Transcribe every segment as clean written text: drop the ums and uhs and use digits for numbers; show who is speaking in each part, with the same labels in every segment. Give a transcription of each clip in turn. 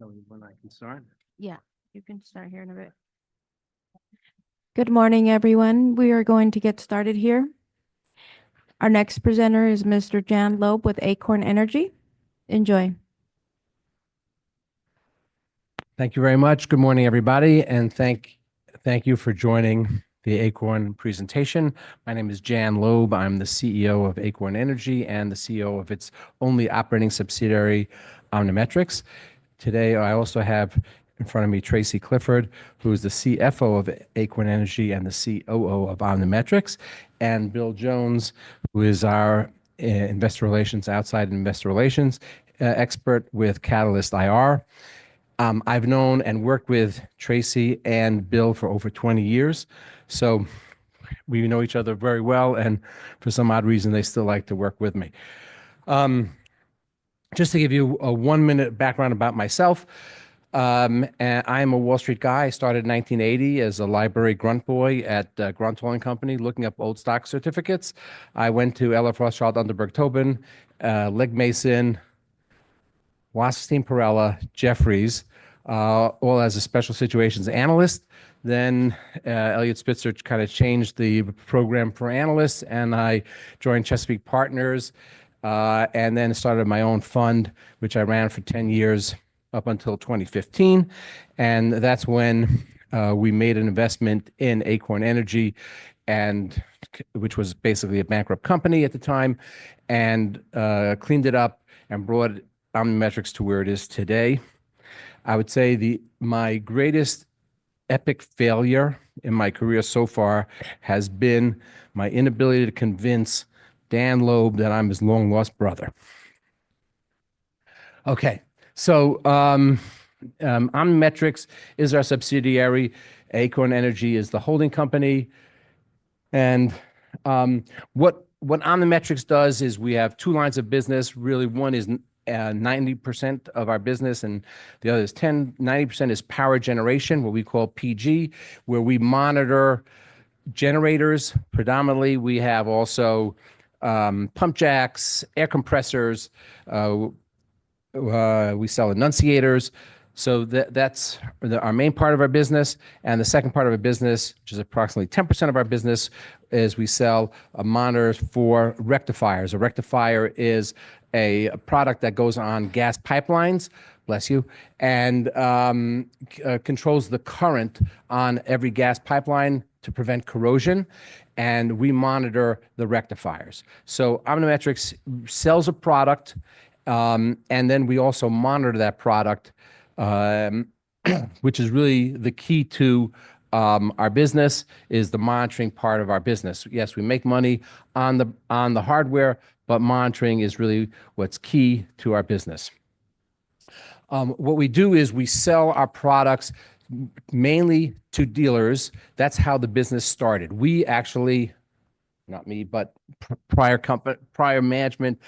Speaker 1: Tell me when I can start.
Speaker 2: Yeah, you can start here in a bit. Good morning, everyone. We are going to get started here. Our next presenter is Mr. Jan Loeb with Acorn Energy. Enjoy.
Speaker 1: Thank you very much. Good morning, everybody, and thank you for joining the Acorn presentation. My name is Jan Loeb. I'm the CEO of Acorn Energy and the CEO of its only operating subsidiary, OmniMetrix. Today, I also have in front of me Tracy Clifford, who is the CFO of Acorn Energy and the COO of OmniMetrix, and Bill Jones, who is our outside investor relations expert with Catalyst IR. I've known and worked with Tracy and Bill for over 20 years, so we know each other very well, and for some odd reason, they still like to work with me. Just to give you a 1-minute background about myself, and I'm a Wall Street guy. I started in 1980 as a library grunt boy at Grunt Hauling Company, looking up old stock certificates. I went to L.F. Rothschild, Underberg, Tobin, Legg Mason, Wasserstein Perella, Jeffries, all as a special situations analyst. Then Elliot Spitzer kind of changed the program for analysts, and I joined Chesapeake Partners, and then started my own fund, which I ran for 10 years up until 2015. And that's when we made an investment in Acorn Energy, and which was basically a bankrupt company at the time, and cleaned it up and brought OmniMetrix to where it is today. I would say my greatest epic failure in my career so far has been my inability to convince Dan Loeb that I'm his long-lost brother. Okay, so OmniMetrix is our subsidiary. Acorn Energy is the holding company. And what OmniMetrix does is we have two lines of business. Really, one is 90% of our business, and the other is 90% is power generation, what we call PG, where we monitor generators. Predominantly, we have also pump jacks, air compressors. We sell enunciators. So that's our main part of our business. And the second part of our business, which is approximately 10% of our business, is we sell monitors for rectifiers. A rectifier is a product that goes on gas pipelines, bless you, and controls the current on every gas pipeline to prevent corrosion. And we monitor the rectifiers. So OmniMetrix sells a product, and then we also monitor that product, which is really the key to our business, is the monitoring part of our business. Yes, we make money on the hardware, but monitoring is really what's key to our business. What we do is we sell our products mainly to dealers. That's how the business started. We actually, not me, but prior management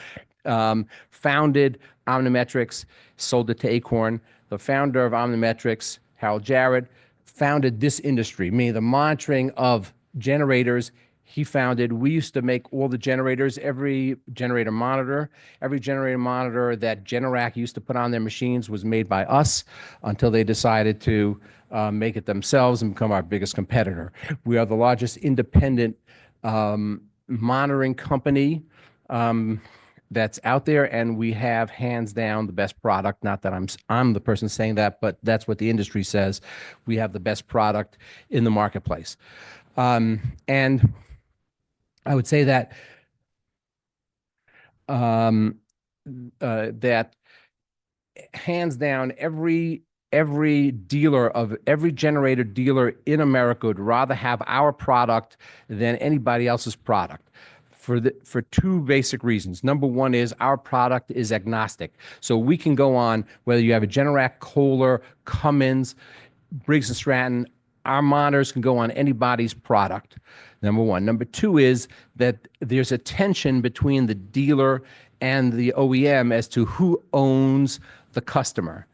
Speaker 1: founded OmniMetrix, sold it to Acorn. The founder of OmniMetrix, Harold Jarrett, founded this industry, meaning the monitoring of generators. He founded. We used to make all the generators, every generator monitor that Generac used to put on their machines was made by us, until they decided to make it themselves and become our biggest competitor. We are the largest independent monitoring company that's out there, and we have hands down the best product. Not that I'm the person saying that, but that's what the industry says. We have the best product in the marketplace. And I would say that that hands down, every generator dealer in America would rather have our product than anybody else's product, for two basic reasons. Number one is our product is agnostic. So we can go on whether you have a Generac, Kohler, Cummins, Briggs & Stratton. Our monitors can go on anybody's product, number one. Number two is that there's a tension between the dealer and the OEM as to who owns the customer.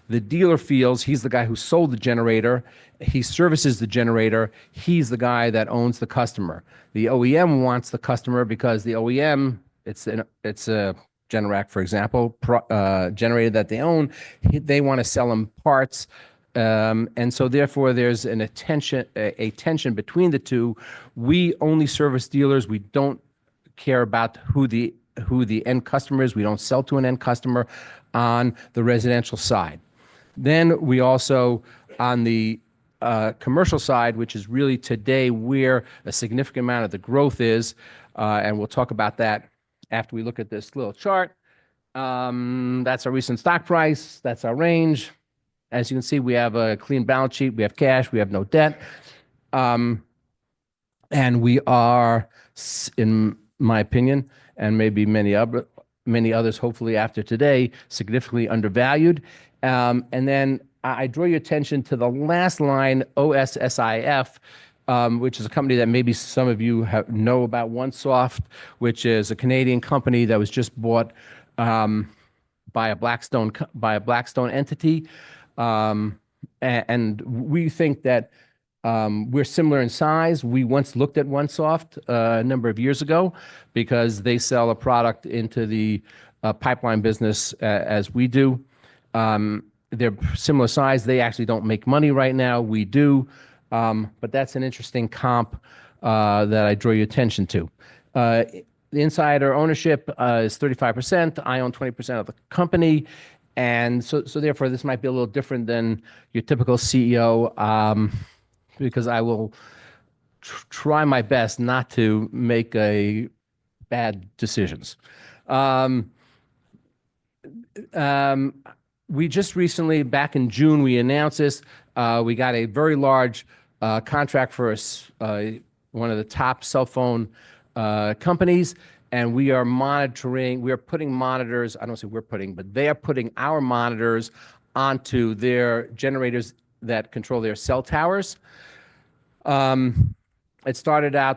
Speaker 1: The dealer feels he's the guy who sold the generator, he services the generator, he's the guy that owns the customer. The OEM wants the customer because the OEM, it's a Generac, for example, generator that they own, they want to sell them parts. And so therefore there's a tension between the two. We only service dealers. We don't care about who the end customer is. We don't sell to an end customer on the residential side. Then we also, on the commercial side, which is really today where a significant amount of the growth is, and we'll talk about that after we look at this little chart. That's our recent stock price. That's our range. As you can see, we have a clean balance sheet. We have cash. We have no debt. And we are, in my opinion, and maybe many others, hopefully after today, significantly undervalued. And then I draw your attention to the last line, OSSIF, which is a company that maybe some of you know about, OneSoft, which is a Canadian company that was just bought by a Blackstone entity. And we think that we're similar in size. We once looked at OneSoft a number of years ago because they sell a product into the pipeline business as we do. They're similar size. They actually don't make money right now. We do. But that's an interesting comp that I draw your attention to. The insider ownership is 35%. I own 20% of the company. And so therefore, this might be a little different than your typical CEO because I will try my best not to make bad decisions. We just recently, back in June, we announced this. We got a very large contract for one of the top cell phone companies, and we are putting monitors, I don't say we're putting, but they are putting our monitors onto their generators that control their cell towers. The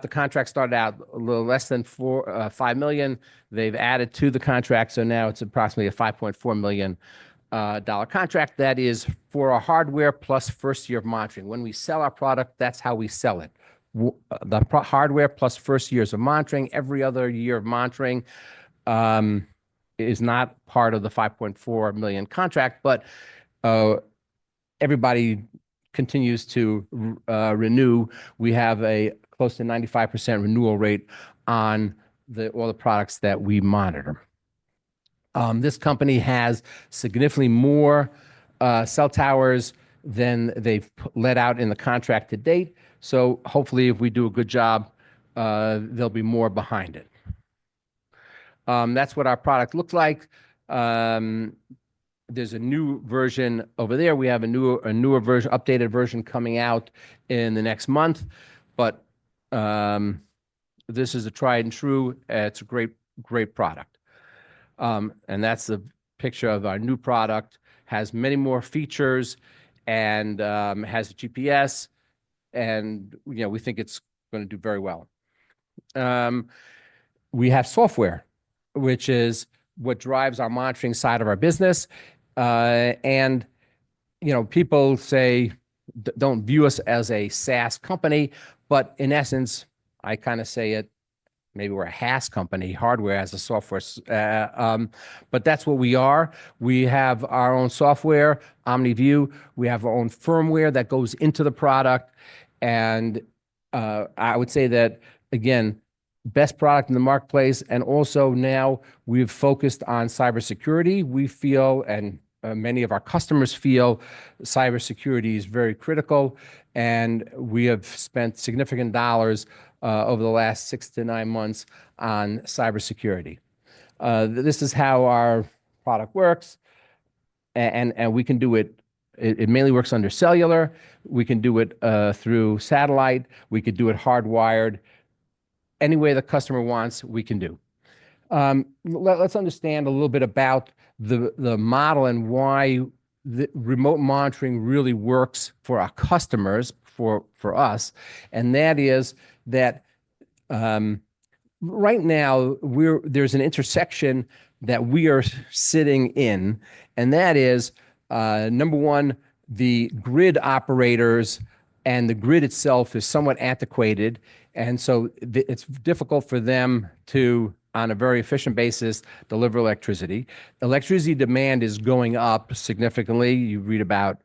Speaker 1: contract started out a little less than $5 million. They've added to the contract, so now it's approximately a $5.4 million contract. That is for our hardware plus first year of monitoring. When we sell our product, that's how we sell it. The hardware plus first years of monitoring. Every other year of monitoring is not part of the $5.4 million contract, but everybody continues to renew. We have a close to 95% renewal rate on all the products that we monitor. This company has significantly more cell towers than they've let out in the contract to date. So hopefully, if we do a good job, there'll be more behind it. That's what our product looks like. There's a new version over there. We have a newer version, updated version coming out in the next month. But this is a tried and true. It's a great product. And that's the picture of our new product. Has many more features and has a GPS. And we think it's going to do very well. We have software, which is what drives our monitoring side of our business. And people say, don't view us as a SaaS company, but in essence, I kind of say it, maybe we're a HaaS company, hardware as a software. But that's what we are. We have our own software, OmniView. We have our own firmware that goes into the product. And I would say that, again, best product in the marketplace. And also now we've focused on cybersecurity. We feel, and many of our customers feel, cybersecurity is very critical. And we have spent significant dollars over the last 6 to 9 months on cybersecurity. This is how our product works. And we can do it. It mainly works under cellular. We can do it through satellite. We could do it hardwired. Any way the customer wants, we can do. Let's understand a little bit about the model and why the remote monitoring really works for our customers, for us. And that is that right now there's an intersection that we are sitting in, and that is number one, the grid operators and the grid itself is somewhat antiquated, and so it's difficult for them to on a very efficient basis, deliver electricity. Electricity demand is going up significantly. You read about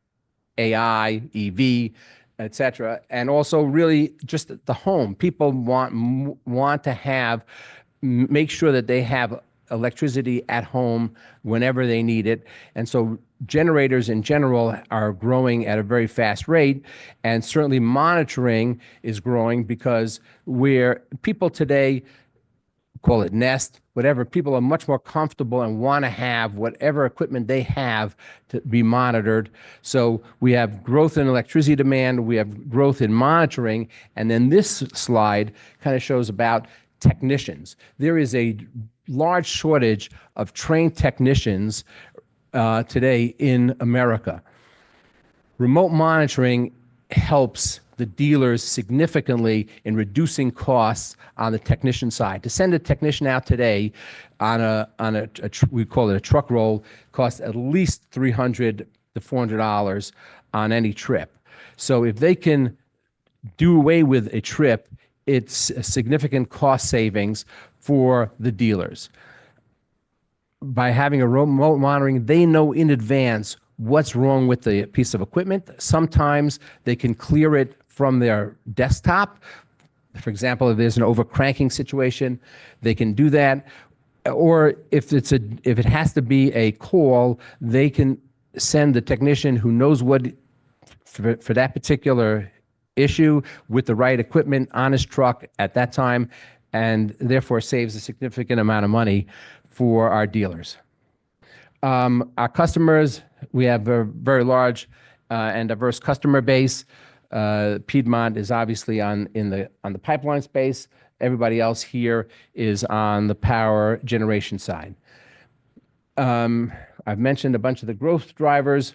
Speaker 1: AI, EV, et cetera, and also really just the home. People want to have, make sure that they have electricity at home whenever they need it. And so generators in general are growing at a very fast rate, and certainly monitoring is growing because where people today, call it Nest, whatever, people are much more comfortable and want to have whatever equipment they have to be monitored. So we have growth in electricity demand, we have growth in monitoring, and then this slide kind of shows about technicians. There is a large shortage of trained technicians today in America. Remote monitoring helps the dealers significantly in reducing costs on the technician side. To send a technician out today on we call it a truck roll, costs at least $300 to $400 on any trip. So if they can do away with a trip, it's a significant cost savings for the dealers. By having a remote monitoring, they know in advance what's wrong with the piece of equipment. Sometimes they can clear it from their desktop. For example, if there's an overcranking situation, they can do that. Or if it has to be a call, they can send the technician who knows what for that particular issue with the right equipment on his truck at that time, and therefore saves a significant amount of money for our dealers. Our customers, we have a very large and diverse customer base. Piedmont is obviously on the pipeline space. Everybody else here is on the power generation side. I've mentioned a bunch of the growth drivers.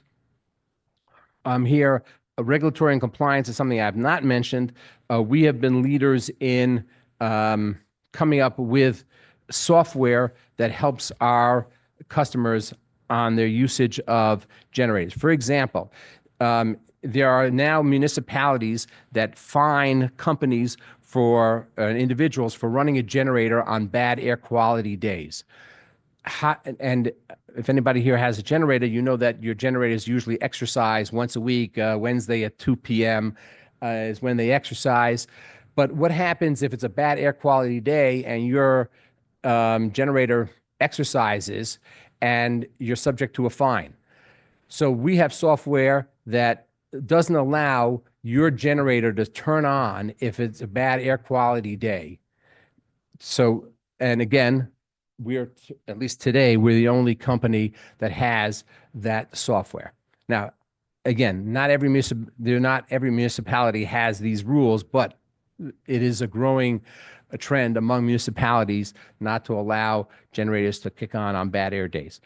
Speaker 1: Here, regulatory and compliance is something I have not mentioned. We have been leaders in coming up with software that helps our customers on their usage of generators. For example, there are now municipalities that fine companies for individuals for running a generator on bad air quality days. And if anybody here has a generator, you know that your generators usually exercise once a week. Wednesday at 2 p.m. Is when they exercise. But what happens if it's a bad air quality day and your generator exercises and you're subject to a fine? So we have software that doesn't allow your generator to turn on if it's a bad air quality day. So, and again, we're, at least today, we're the only company that has that software. Now, again, not every municipality has these rules, but it is a growing trend among municipalities not to allow generators to kick on bad air days.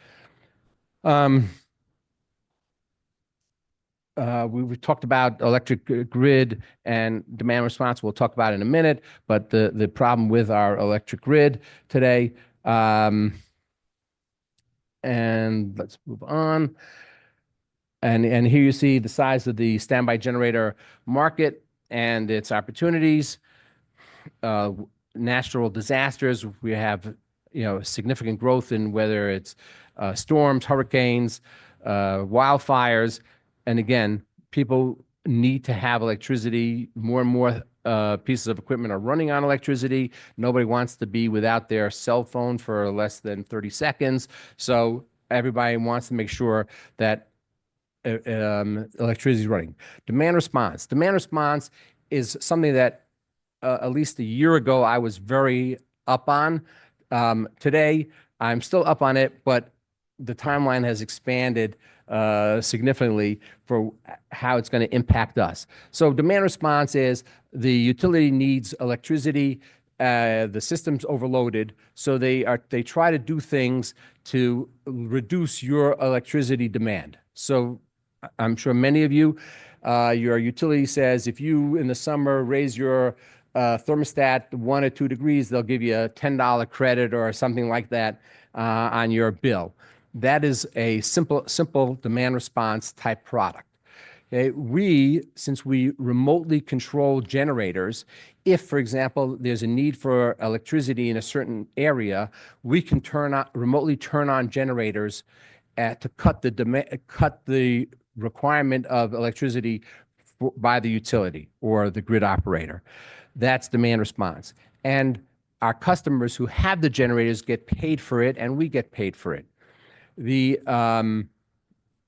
Speaker 1: We talked about electric grid and demand response. We'll talk about it in a minute, but the problem with our electric grid today, and let's move on. And here you see the size of the standby generator market and its opportunities. Natural disasters, we have significant growth in whether it's storms, hurricanes, wildfires. And again, people need to have electricity. More and more pieces of equipment are running on electricity. Nobody wants to be without their cell phone for less than 30 seconds. So everybody wants to make sure that electricity is running. Demand response. Demand response is something that at least a year ago I was very up on. Today, I'm still up on it, but the timeline has expanded significantly for how it's going to impact us. So demand response is the utility needs electricity, the system's overloaded, so they try to do things to reduce your electricity demand. So I'm sure many of you, your utility says if you in the summer raise your thermostat 1 or 2 degrees, they'll give you a $10 credit or something like that on your bill. That is a simple demand response type product. Okay, since we remotely control generators, if, for example, there's a need for electricity in a certain area, we can remotely turn on generators to cut the requirement of electricity by the utility or the grid operator. That's demand response. And our customers who have the generators get paid for it, and we get paid for it. The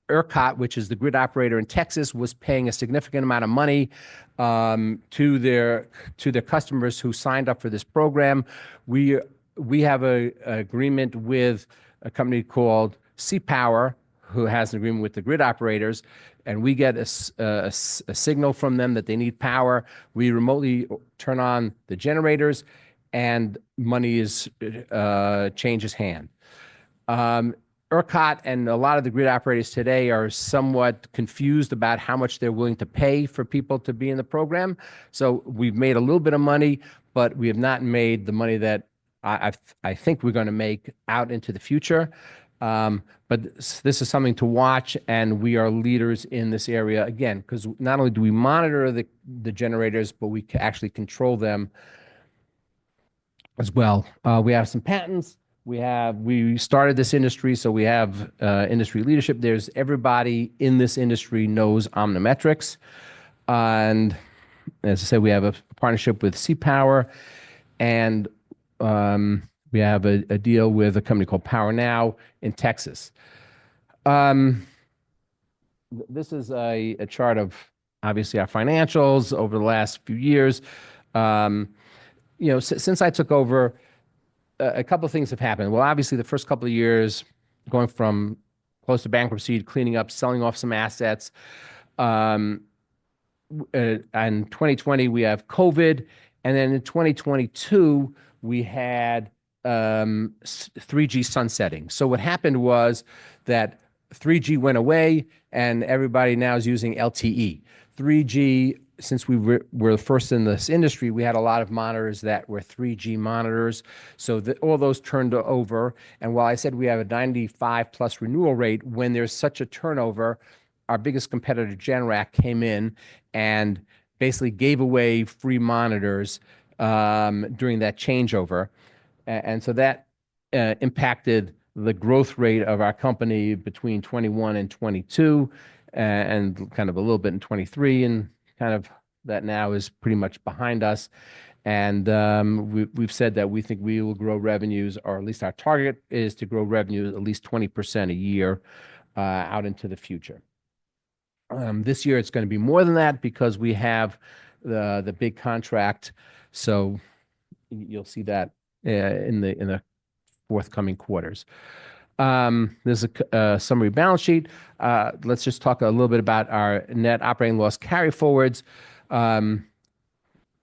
Speaker 1: ERCOT, which is the grid operator in Texas, was paying a significant amount of money to their customers who signed up for this program. We have an agreement with a company called C-Power, who has an agreement with the grid operators, and we get a signal from them that they need power. We remotely turn on the generators, and money changes hand. ERCOT and a lot of the grid operators today are somewhat confused about how much they're willing to pay for people to be in the program. So we've made a little bit of money, but we have not made the money that I think we're going to make out into the future. But this is something to watch, and we are leaders in this area, again, because not only do we monitor the generators, but we can actually control them as well. We have some patents. We started this industry, so we have industry leadership. There's everybody in this industry knows OmniMetrix. And as I said, we have a partnership with C-Power, and we have a deal with a company called Power Now in Texas. This is a chart of, obviously, our financials over the last few years. Since I took over, a couple of things have happened. Well, obviously, the first couple of years, going from close to bankruptcy, cleaning up, selling off some assets. In 2020, we have COVID. And then in 2022, we had 3G sunsetting. So what happened was that 3G went away, and everybody now is using LTE. 3G, since we were first in this industry, we had a lot of monitors that were 3G monitors. So all those turned over. And while I said we have a 95+ renewal rate, when there's such a turnover, our biggest competitor, Generac, came in and basically gave away free monitors during that changeover. And so that impacted the growth rate of our company between 21 and 22, and kind of a little bit in 23, and kind of that now is pretty much behind us. And we've said that we think we will grow revenues, or at least our target is to grow revenue at least 20% a year out into the future. This year it's going to be more than that because we have the big contract. So you'll see that in the forthcoming quarters. There's a summary balance sheet. Let's just talk a little bit about our net operating loss carryforwards. On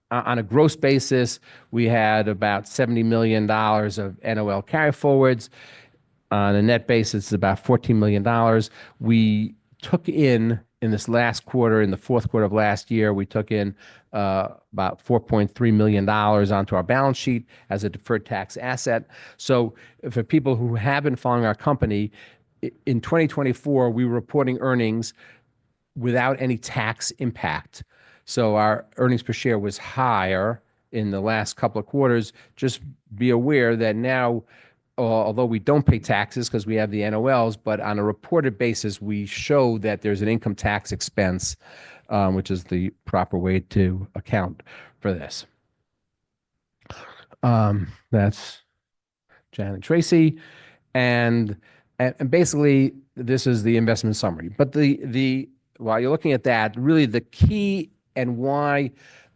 Speaker 1: a gross basis, we had about $70 million of NOL carryforwards. On a net basis, it's about $14 million. We took in this last quarter, in the fourth quarter of last year, we took in about $4.3 million onto our balance sheet as a deferred tax asset. So for people who have been following our company, in 2024, we were reporting earnings without any tax impact. So our earnings per share was higher in the last couple of quarters. Just be aware that now, although we don't pay taxes because we have the NOLs, but on a reported basis, we show that there's an income tax expense, which is the proper way to account for this. That's Jan and Tracy. And basically, this is the investment summary. But while you're looking at that, really the key and why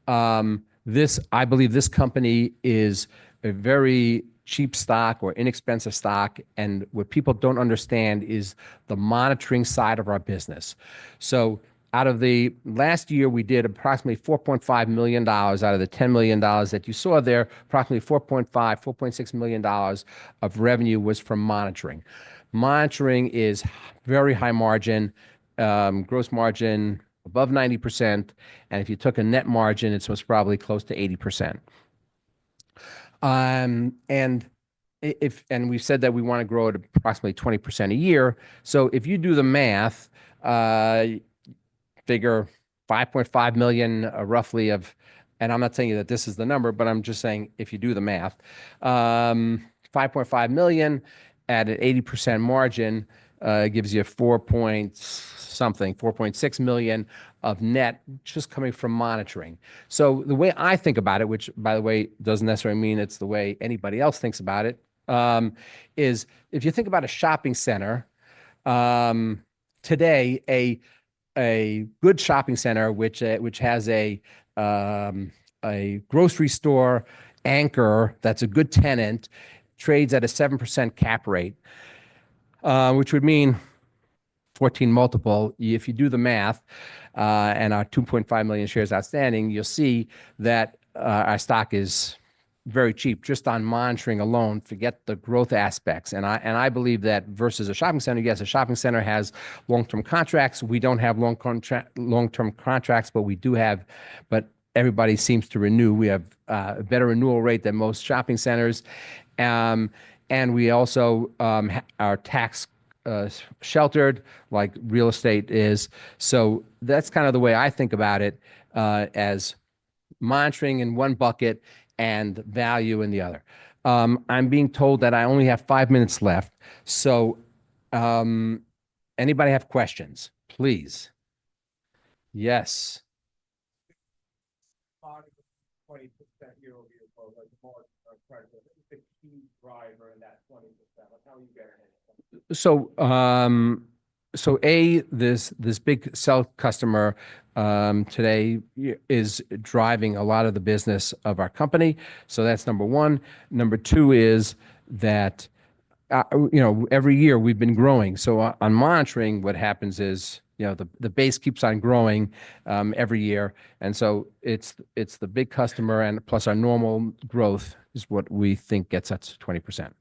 Speaker 1: I believe this company is a very cheap stock or inexpensive stock, and what people don't understand is the monitoring side of our business. So out of the last year, we did approximately $4.5 million out of the $10 million that you saw there. Approximately $4.6 million of revenue was from monitoring. Monitoring is very high margin, gross margin above 90%. And if you took a net margin, it was probably close to 80%. And we said that we want to grow at approximately 20% a year. So if you do the math, figure 5.5 million roughly of, and I'm not telling you that this is the number, but I'm just saying if you do the math, 5.5 million at an 80% margin gives you 4.6 million of net just coming from monitoring. So the way I think about it, which by the way doesn't necessarily mean it's the way anybody else thinks about it, is if you think about a shopping center, today a good shopping center which has a grocery store anchor that's a good tenant trades at a 7% cap rate, which would mean 14 multiple. If you do the math, and our 2.5 million shares outstanding, you'll see that our stock is very cheap just on monitoring alone. Forget the growth aspects. And I believe that versus a shopping center, yes, a shopping center has long-term contracts. We don't have long-term contracts, but everybody seems to renew. We have a better renewal rate than most shopping centers. And we also are tax sheltered like real estate is. So that's kind of the way I think about it, as monitoring in one bucket and value in the other. I'm being told that I only have 5 minutes left. So anybody have questions, please? Yes.
Speaker 3: 20% year-over-year growth, like more credit. What is the key driver in that 20%? Like how are you getting it?
Speaker 1: So this big cell customer today is driving a lot of the business of our company. So that's number one. Number two is that every year we've been growing. So on monitoring, what happens is the base keeps on growing every year, and so it's the big customer and plus our normal growth is what we think gets us to 20%.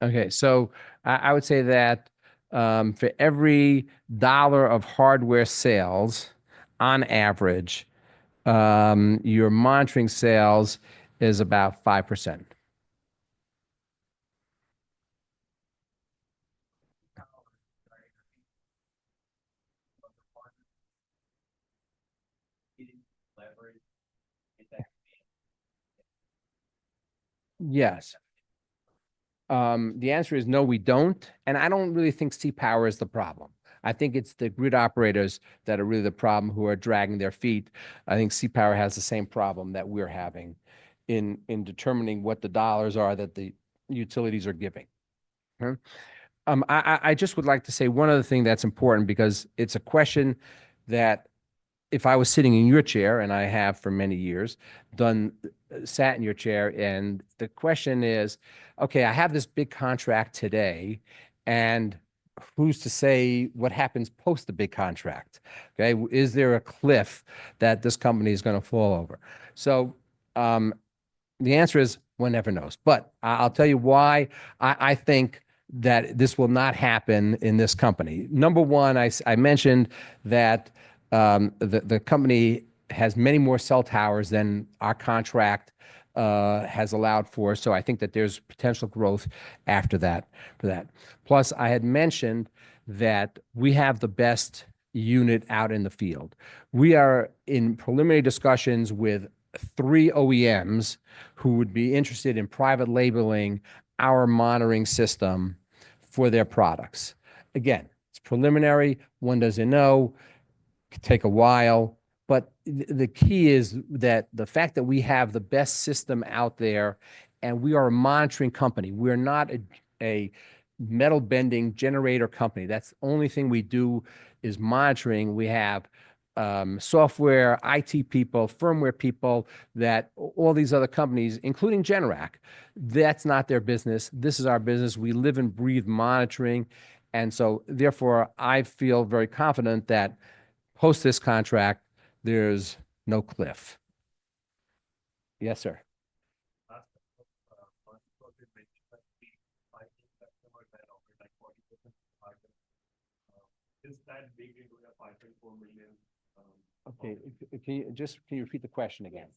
Speaker 1: Okay, so I would say that for every dollar of hardware sales, on average, your monitoring sales is about 5%. Yes. The answer is no, we don't. And I don't really think C-Power is the problem. I think it's the grid operators that are really the problem who are dragging their feet. I think C-Power has the same problem that we're having in determining what the dollars are that the utilities are giving. I just would like to say one other thing that's important because it's a question that if I was sitting in your chair, and I have for many years, sat in your chair, and the question is, okay, I have this big contract today, and who's to say what happens post the big contract? Okay, is there a cliff that this company is going to fall over? So the answer is one never knows. But I'll tell you why I think that this will not happen in this company. Number one, I mentioned that the company has many more cell towers than our contract has allowed for. So I think that there's potential growth after that for that. Plus, I had mentioned that we have the best unit out in the field. We are in preliminary discussions with 3 OEMs who would be interested in private labeling our monitoring system for their products. Again, it's preliminary. One doesn't know. Could take a while, but the key is that the fact that we have the best system out there and we are a monitoring company. We're not a metal bending generator company. That's the only thing we do is monitoring. We have software, IT people, firmware people that all these other companies, including Generac, that's not their business. This is our business. We live and breathe monitoring. And so therefore, I feel very confident that post this contract, there's no cliff. Yes, sir.
Speaker 3: Is that big into the 5.4 million?
Speaker 1: Okay, can you repeat the question again?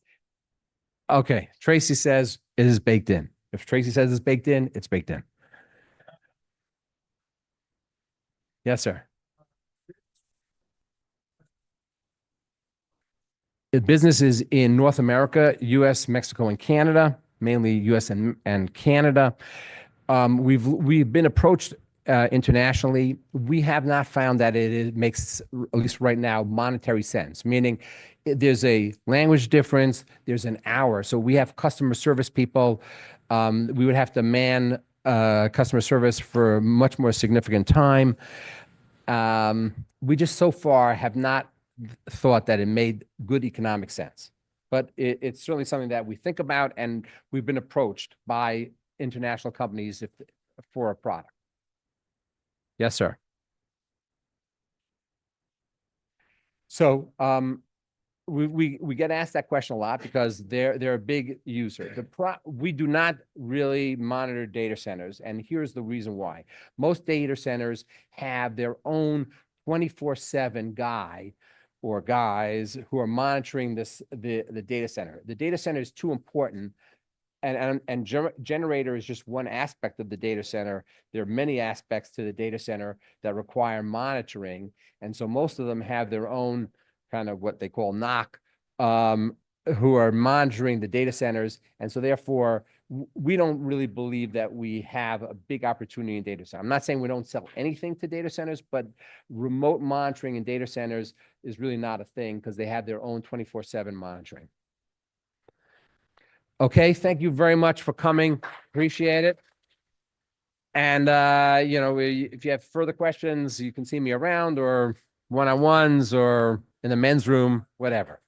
Speaker 1: Okay, Tracy says it is baked in. If Tracy says it's baked in, it's baked in. Yes, sir. The business is in North America, US, Mexico, and Canada, mainly US and Canada. We've been approached internationally. We have not found that it makes, at least right now, monetary sense, meaning there's a language difference, there's an hour. So we have customer service people. We would have to man customer service for much more significant time. We just so far have not thought that it made good economic sense. But it's certainly something that we think about, and we've been approached by international companies for a product. Yes, sir. So we get asked that question a lot because they're a big user. We do not really monitor data centers, and here's the reason why. Most data centers have their own 24/7 guy or guys who are monitoring the data center. The data center is too important, and generator is just one aspect of the data center. There are many aspects to the data center that require monitoring, and so most of them have their own kind of what they call NOC, who are monitoring the data centers, and so therefore we don't really believe that we have a big opportunity in data center. I'm not saying we don't sell anything to data centers, but remote monitoring in data centers is really not a thing because they have their own 24/7 monitoring. Okay, thank you very much for coming. Appreciate it. And, if you have further questions, you can see me around or one-on-ones or in the men's room, whatever.